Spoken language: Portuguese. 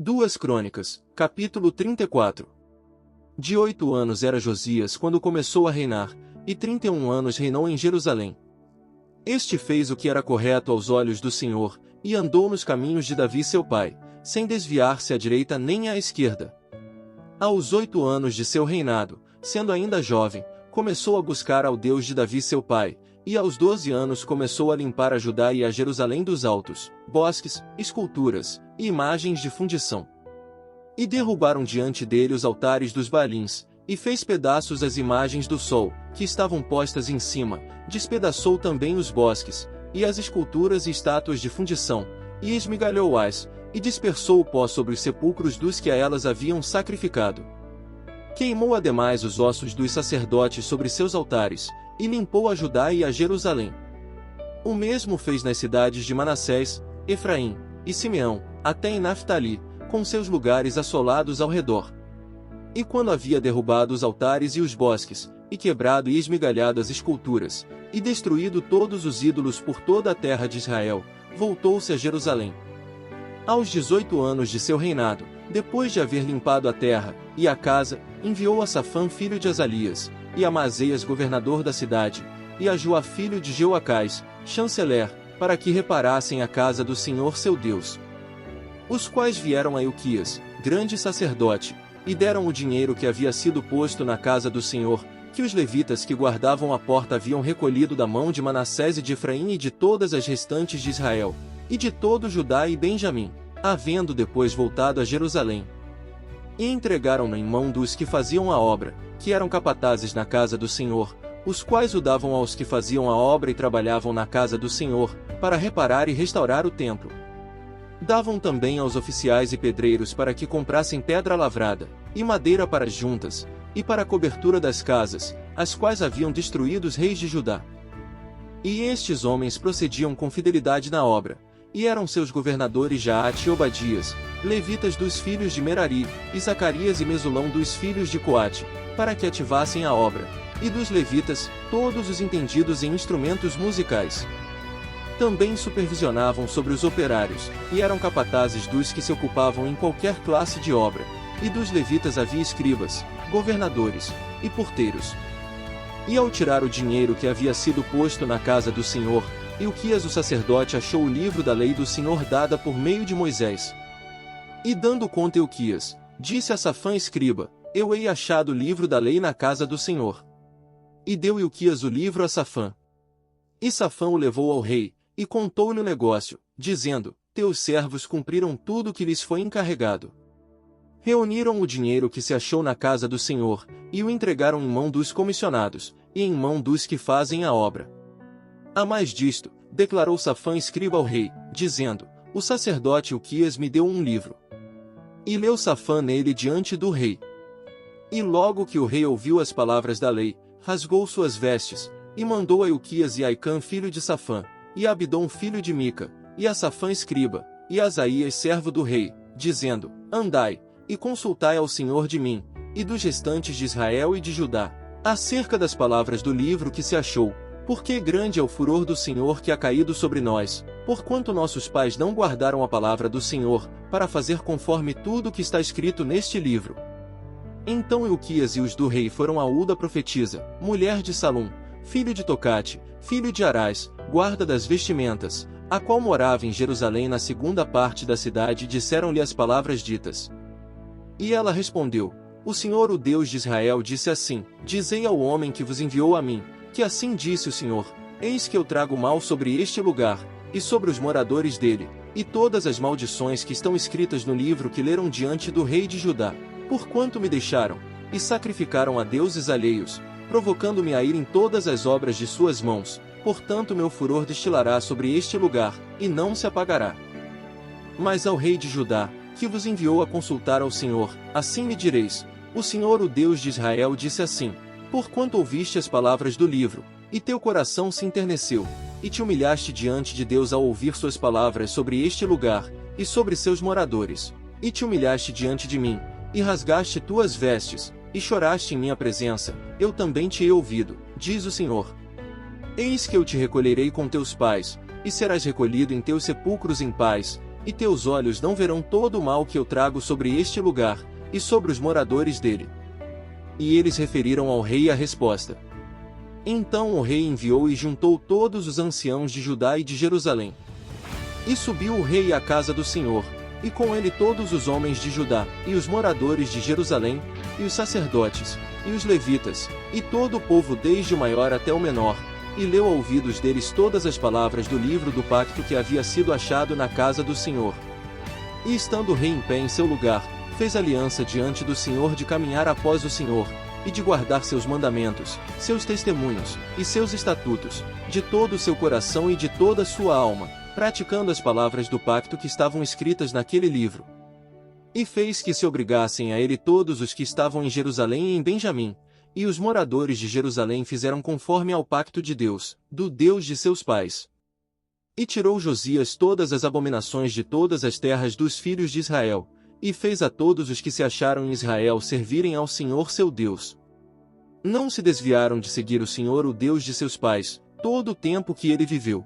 2 Crônicas, capítulo 34. De 8 anos era Josias quando começou a reinar, e 31 anos reinou em Jerusalém. Este fez o que era correto aos olhos do Senhor, e andou nos caminhos de Davi seu pai, sem desviar-se à direita nem à esquerda. Aos 8 anos de seu reinado, sendo ainda jovem, começou a buscar ao Deus de Davi seu pai, e aos 12 anos começou a limpar a Judá e a Jerusalém dos altos, bosques, esculturas, e imagens de fundição. E derrubaram diante dele os altares dos Baalins, e fez pedaços as imagens do sol, que estavam postas em cima, despedaçou também os bosques, e as esculturas e estátuas de fundição, e esmigalhou-as, e dispersou o pó sobre os sepulcros dos que a elas haviam sacrificado. Queimou ademais os ossos dos sacerdotes sobre seus altares, e limpou a Judá e a Jerusalém. O mesmo fez nas cidades de Manassés, Efraim e Simeão, até em Naftali, com seus lugares assolados ao redor. E quando havia derrubado os altares e os bosques, e quebrado e esmigalhado as esculturas, e destruído todos os ídolos por toda a terra de Israel, voltou-se a Jerusalém. Aos 18 anos de seu reinado, depois de haver limpado a terra e a casa, enviou a Safã filho de Azalias, e a Maaseias governador da cidade, e a Joá filho de Jeoacás, chanceler, para que reparassem a casa do Senhor seu Deus. Os quais vieram a Ilquias, grande sacerdote, e deram o dinheiro que havia sido posto na casa do Senhor, que os levitas que guardavam a porta haviam recolhido da mão de Manassés e de Efraim e de todas as restantes de Israel, e de todo Judá e Benjamim, havendo depois voltado a Jerusalém. E entregaram-no em mão dos que faziam a obra, que eram capatazes na casa do Senhor, os quais o davam aos que faziam a obra e trabalhavam na casa do Senhor, para reparar e restaurar o templo. Davam também aos oficiais e pedreiros para que comprassem pedra lavrada, e madeira para as juntas, e para a cobertura das casas, as quais haviam destruído os reis de Judá. E estes homens procediam com fidelidade na obra, e eram seus governadores Jaate e Obadias, levitas dos filhos de Merari, e Zacarias e Mesulão dos filhos de Coate, para que ativassem a obra, e dos levitas, todos os entendidos em instrumentos musicais. Também supervisionavam sobre os operários, e eram capatazes dos que se ocupavam em qualquer classe de obra, e dos levitas havia escribas, governadores, e porteiros. E ao tirar o dinheiro que havia sido posto na casa do Senhor, Ilquias o sacerdote achou o livro da lei do Senhor dada por meio de Moisés. E dando conta Ilquias, disse a Safã escriba, eu hei achado o livro da lei na casa do Senhor. E deu Ilquias o livro a Safã. E Safã o levou ao rei, e contou-lhe o negócio, dizendo, teus servos cumpriram tudo o que lhes foi encarregado. Reuniram o dinheiro que se achou na casa do Senhor, e o entregaram em mão dos comissionados, e em mão dos que fazem a obra. A mais disto, declarou Safã escriba ao rei, dizendo, o sacerdote Ilquias me deu um livro. E leu Safã nele diante do rei. E logo que o rei ouviu as palavras da lei, rasgou suas vestes, e mandou a Ilquias e a Aicã filho de Safã, e a Abidom filho de Mica, e a Safã escriba, e a Asaías servo do rei, dizendo, andai, e consultai ao Senhor de mim, e dos restantes de Israel e de Judá, acerca das palavras do livro que se achou, porque grande é o furor do Senhor que ha caído sobre nós, porquanto nossos pais não guardaram a palavra do Senhor, para fazer conforme tudo o que está escrito neste livro. Então Ilquias e os do rei foram a Ulda profetisa, mulher de Salum, filho de Tocate, filho de Arás, guarda das vestimentas, a qual morava em Jerusalém na segunda parte da cidade, e disseram-lhe as palavras ditas. E ela respondeu, o Senhor o Deus de Israel disse assim, dizei ao homem que vos enviou a mim, que assim disse o Senhor, eis que eu trago mal sobre este lugar, e sobre os moradores dele, e todas as maldições que estão escritas no livro que leram diante do rei de Judá, porquanto me deixaram, e sacrificaram a deuses alheios, provocando-me a ir em todas as obras de suas mãos, portanto meu furor destilará sobre este lugar, e não se apagará. Mas ao rei de Judá, que vos enviou a consultar ao Senhor, assim lhe direis, o Senhor o Deus de Israel disse assim, porquanto ouviste as palavras do livro, e teu coração se enterneceu, e te humilhaste diante de Deus ao ouvir suas palavras sobre este lugar, e sobre seus moradores, e te humilhaste diante de mim, e rasgaste tuas vestes, e choraste em minha presença, eu também te hei ouvido, diz o Senhor. Eis que eu te recolherei com teus pais, e serás recolhido em teus sepulcros em paz, e teus olhos não verão todo o mal que eu trago sobre este lugar, e sobre os moradores dele. E eles referiram ao rei a resposta. Então o rei enviou e juntou todos os anciãos de Judá e de Jerusalém. E subiu o rei à casa do Senhor, e com ele todos os homens de Judá, e os moradores de Jerusalém, e os sacerdotes, e os levitas, e todo o povo desde o maior até o menor, e leu a ouvidos deles todas as palavras do livro do pacto que havia sido achado na casa do Senhor. E estando o rei em pé em seu lugar, fez aliança diante do Senhor de caminhar após o Senhor, e de guardar seus mandamentos, seus testemunhos, e seus estatutos, de todo o seu coração e de toda a sua alma, praticando as palavras do pacto que estavam escritas naquele livro. E fez que se obrigassem a ele todos os que estavam em Jerusalém e em Benjamim, e os moradores de Jerusalém fizeram conforme ao pacto de Deus, do Deus de seus pais. E tirou Josias todas as abominações de todas as terras dos filhos de Israel, e fez a todos os que se acharam em Israel servirem ao Senhor seu Deus. Não se desviaram de seguir o Senhor, o Deus de seus pais, todo o tempo que ele viveu.